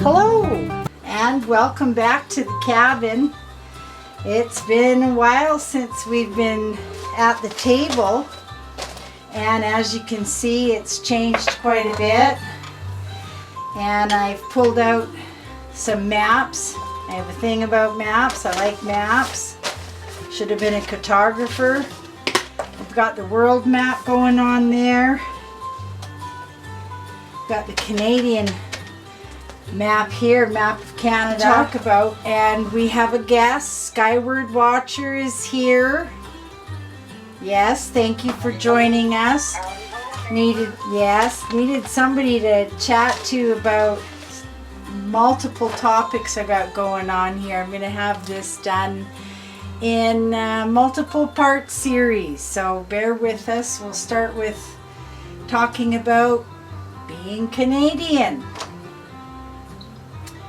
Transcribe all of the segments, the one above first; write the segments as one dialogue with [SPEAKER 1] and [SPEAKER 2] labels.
[SPEAKER 1] Hello and welcome back to the cabin. It's been a while since we've been at the table, and as you can see it's changed quite a bit, and I've pulled out some maps. I have a thing about maps. I like maps. Should have been a cartographer. I've got the world map going on there. Got the Canadian map here, map of Canada, talk about, and we have a guest. Skyward Watcher is here. Yes, thank you for joining us. Needed somebody to chat to about multiple topics I got going on here. I'm going to have this done in multiple part series, so bear with us. We'll start with talking about being Canadian.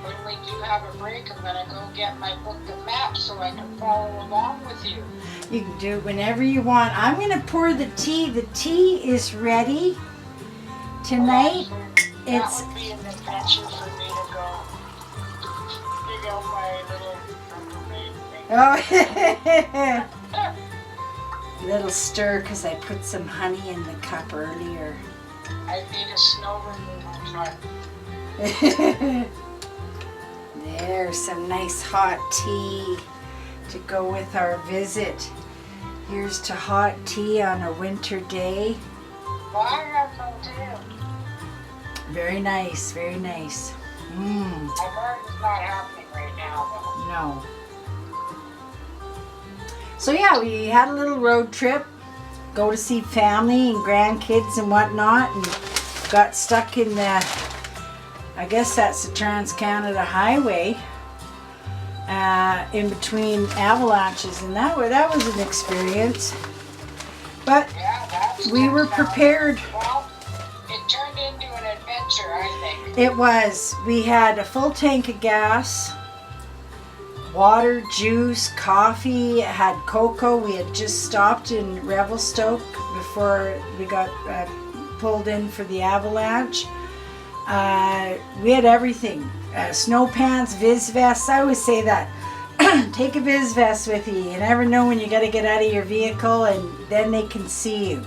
[SPEAKER 2] When we do have a break, I'm going to go get my book of maps so I can follow along with you.
[SPEAKER 1] You can do it whenever you want. I'm going to pour the tea. The tea is ready tonight.
[SPEAKER 2] That would be an adventure for me to go dig out my little thing.
[SPEAKER 1] Oh, little stir because I put some honey in the cup earlier.
[SPEAKER 2] I need a snow removal truck.
[SPEAKER 1] There's some nice hot tea to go with our visit. Here's to hot tea on a winter day.
[SPEAKER 2] Well, I have some too.
[SPEAKER 1] Very nice, very nice.
[SPEAKER 2] My garden's not happening right now, though.
[SPEAKER 1] No. So yeah, we had a little road trip. Go to see family and grandkids and whatnot, and got stuck in the, I guess that's the Trans-Canada Highway, in between avalanches, and that was an experience. But
[SPEAKER 2] Yeah,
[SPEAKER 1] we were prepared.
[SPEAKER 2] Well, it turned into an adventure, I think.
[SPEAKER 1] It was. We had a full tank of gas, water, juice, coffee, had cocoa. We had just stopped in Revelstoke before we got pulled in for the avalanche. We had everything. Snow pants, viz vests. I always say that. Take a viz vest with you. You never know when you got to get out of your vehicle, and then they can see you.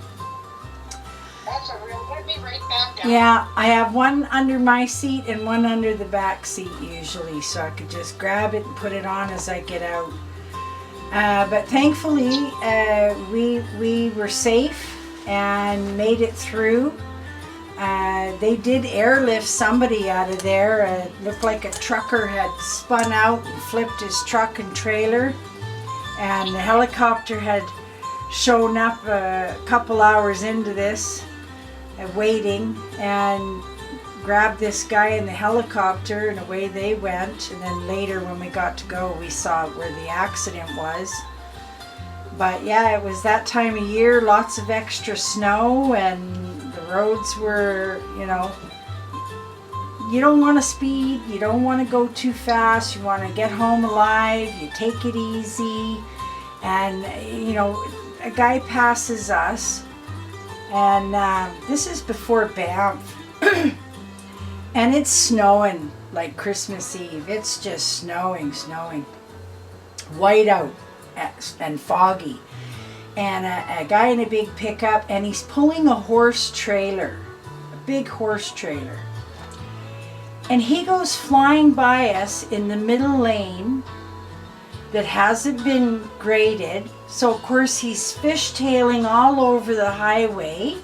[SPEAKER 2] That's a real, let me write that down.
[SPEAKER 1] Yeah, I have one under my seat and one under the back seat usually, so I could just grab it and put it on as I get out. But thankfully, we were safe and made it through. They did airlift somebody out of there. It looked like a trucker had spun out and flipped his truck and trailer, and the helicopter had shown up a couple hours into this, waiting, and grabbed this guy in the helicopter, and away they went. And then later when we got to go, we saw where the accident was. But yeah, it was that time of year, lots of extra snow, and the roads were, you don't want to speed, you don't want to go too fast, you want to get home alive, you take it easy. And a guy passes us, and this is before Banff, and it's snowing like Christmas Eve. It's just snowing, white out and foggy, and a guy in a big pickup, and he's pulling a horse trailer, a big horse trailer, and he goes flying by us in the middle lane that hasn't been graded. So of course he's fishtailing all over the highway.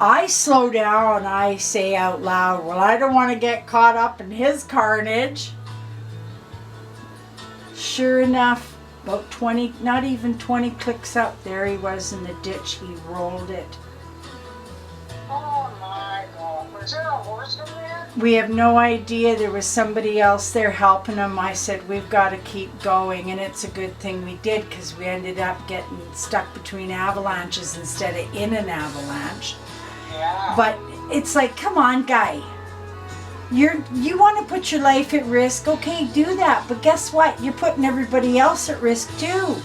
[SPEAKER 1] I slow down, I say out loud, well, I don't want to get caught up in his carnage. Sure enough, about 20, not even 20 clicks up, there he was in the ditch. He rolled it.
[SPEAKER 2] Oh my God. Was there a horse in there?
[SPEAKER 1] We have no idea. There was somebody else there helping him. I said, we've got to keep going, and it's a good thing we did, because we ended up getting stuck between avalanches instead of in an avalanche.
[SPEAKER 2] Yeah.
[SPEAKER 1] But it's like, come on, guy. You want to put your life at risk, okay, do that. But guess what? You're putting everybody else at risk too.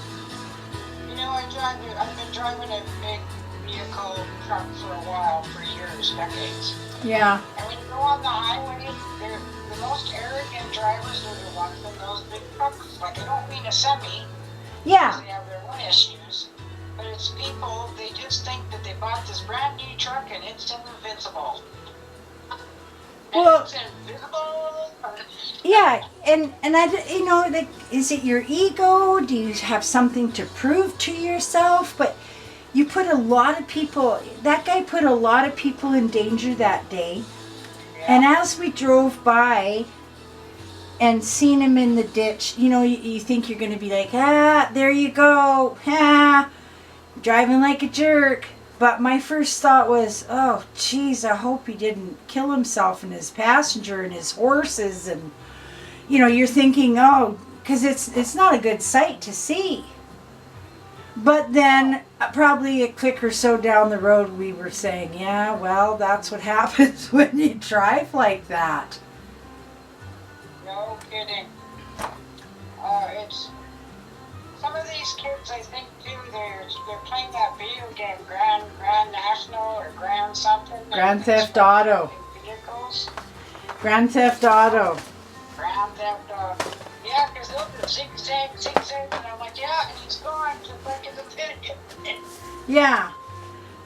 [SPEAKER 2] I've been driving a big vehicle truck for a while, for years, decades.
[SPEAKER 1] Yeah.
[SPEAKER 2] And when you go on the highway, the most arrogant drivers are the ones in those big trucks. Like, I don't mean a semi,
[SPEAKER 1] Yeah.
[SPEAKER 2] because they have their own issues, but it's people, they just think that they bought this brand new truck and it's invincible.
[SPEAKER 1] Well,
[SPEAKER 2] it's invisible.
[SPEAKER 1] yeah, and like, is it your ego? Do you have something to prove to yourself? But you put a lot of people. That guy put a lot of people in danger that day.
[SPEAKER 2] Yeah.
[SPEAKER 1] And as we drove by and seen him in the ditch, you think you're going to be like, there you go, driving like a jerk. But my first thought was, oh, geez, I hope he didn't kill himself and his passenger and his horses. And, you're thinking, oh, because it's not a good sight to see. But then probably a click or so down the road, we were saying, yeah, well, that's what happens when you drive like that.
[SPEAKER 2] No kidding. It's some of these kids, I think, too, they're playing that video game, Grand National or Grand something.
[SPEAKER 1] Grand Theft Auto.
[SPEAKER 2] Vehicles.
[SPEAKER 1] Grand Theft Auto.
[SPEAKER 2] Grand Theft Auto. Yeah, because they'll do zigzag, and I'm like, yeah, and he's gone, just like in the video.
[SPEAKER 1] Yeah.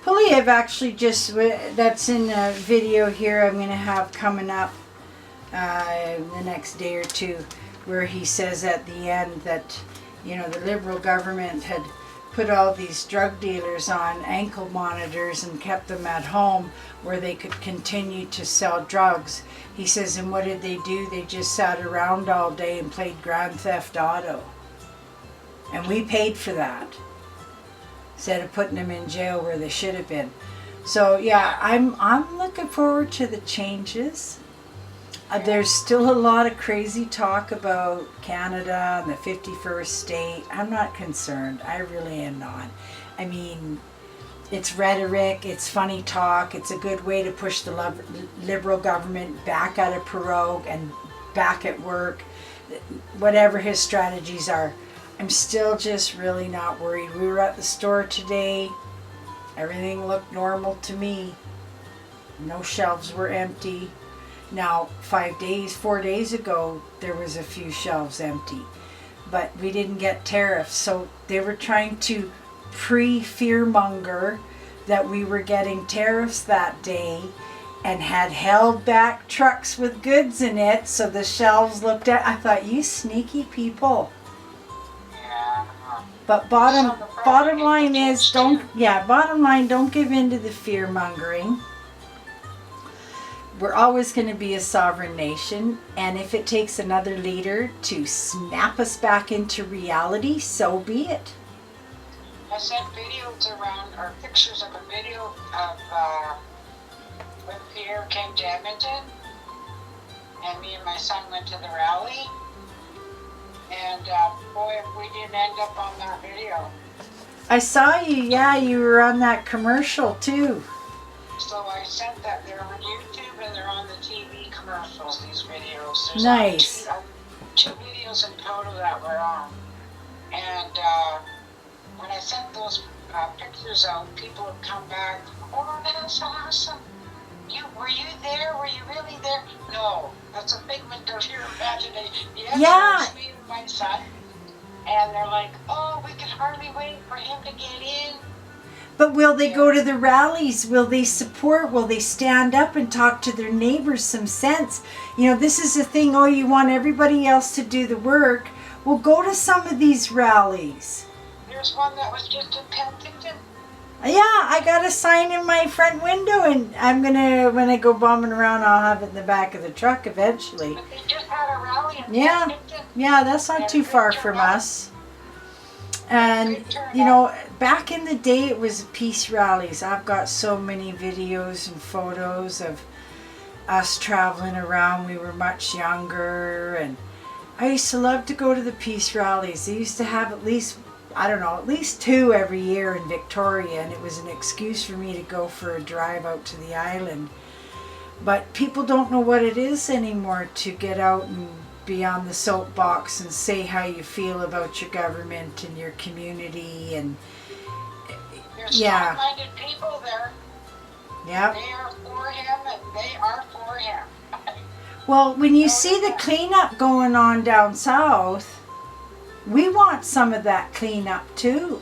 [SPEAKER 1] Poliev actually that's in a video here I'm going to have coming up the next day or two, where he says at the end that, the Liberal government had put all these drug dealers on ankle monitors and kept them at home where they could continue to sell drugs. He says, and what did they do? They just sat around all day and played Grand Theft Auto. And we paid for that, instead of putting them in jail where they should have been. So yeah, I'm looking forward to the changes. There's still a lot of crazy talk about Canada and the 51st state. I'm not concerned. I really am not. I mean, it's rhetoric, it's funny talk, it's a good way to push the Liberal government back out of pirogue and back at work, whatever his strategies are. I'm still just really not worried. We were at the store today. Everything looked normal to me. No shelves were empty. Now, 4 days ago, there was a few shelves empty, but we didn't get tariffs. So they were trying to pre-fearmonger that we were getting tariffs that day and had held back trucks with goods in it. So the shelves looked at, I thought, you sneaky people.
[SPEAKER 2] Yeah.
[SPEAKER 1] But bottom line is, don't give in to the fear mongering. We're always going to be a sovereign nation, and if it takes another leader to snap us back into reality, so be it.
[SPEAKER 2] I sent videos around, or pictures of a video of when Pierre came to Edmonton, and me and my son went to the rally, and boy, if we didn't end up on that video.
[SPEAKER 1] I saw you, yeah, you were on that commercial too.
[SPEAKER 2] So I sent that. They're on YouTube and they're on the TV commercials, these videos. There's
[SPEAKER 1] nice.
[SPEAKER 2] Two videos in total that were on. And when I sent those pictures out, people have come back, oh, that's awesome. Were you there? Were you really there? No, that's a figment of your imagination. Yes,
[SPEAKER 1] yeah.
[SPEAKER 2] It was me and my son. And they're like, oh, we can hardly wait for him to get in.
[SPEAKER 1] But will they go to the rallies? Will they support? Will they stand up and talk to their neighbors some sense? This is the thing, you want everybody else to do the work. Well, go to some of these rallies.
[SPEAKER 2] There's one that was just in Penticton.
[SPEAKER 1] Yeah, I got a sign in my front window, and I'm going to, when I go bombing around, I'll have it in the back of the truck eventually.
[SPEAKER 2] But they just had a rally in Penticton.
[SPEAKER 1] Yeah, that's not too far from us. And, back in the day, it was peace rallies. I've got so many videos and photos of us traveling around. We were much younger, and I used to love to go to the peace rallies. They used to have at least 2 every year in Victoria, and it was an excuse for me to go for a drive out to the island. But people don't know what it is anymore to get out and be on the soapbox and say how you feel about your government and your community. And
[SPEAKER 2] There's
[SPEAKER 1] Yeah.
[SPEAKER 2] strong-minded people there.
[SPEAKER 1] Yep.
[SPEAKER 2] They are for him, and they are for him.
[SPEAKER 1] Well, when you see the cleanup going on down south, we want some of that cleanup too.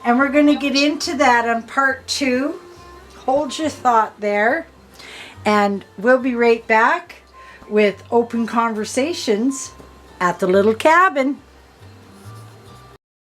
[SPEAKER 1] And we're going to get into that on part 2. Hold your thought there. And we'll be right back with open conversations at the little cabin.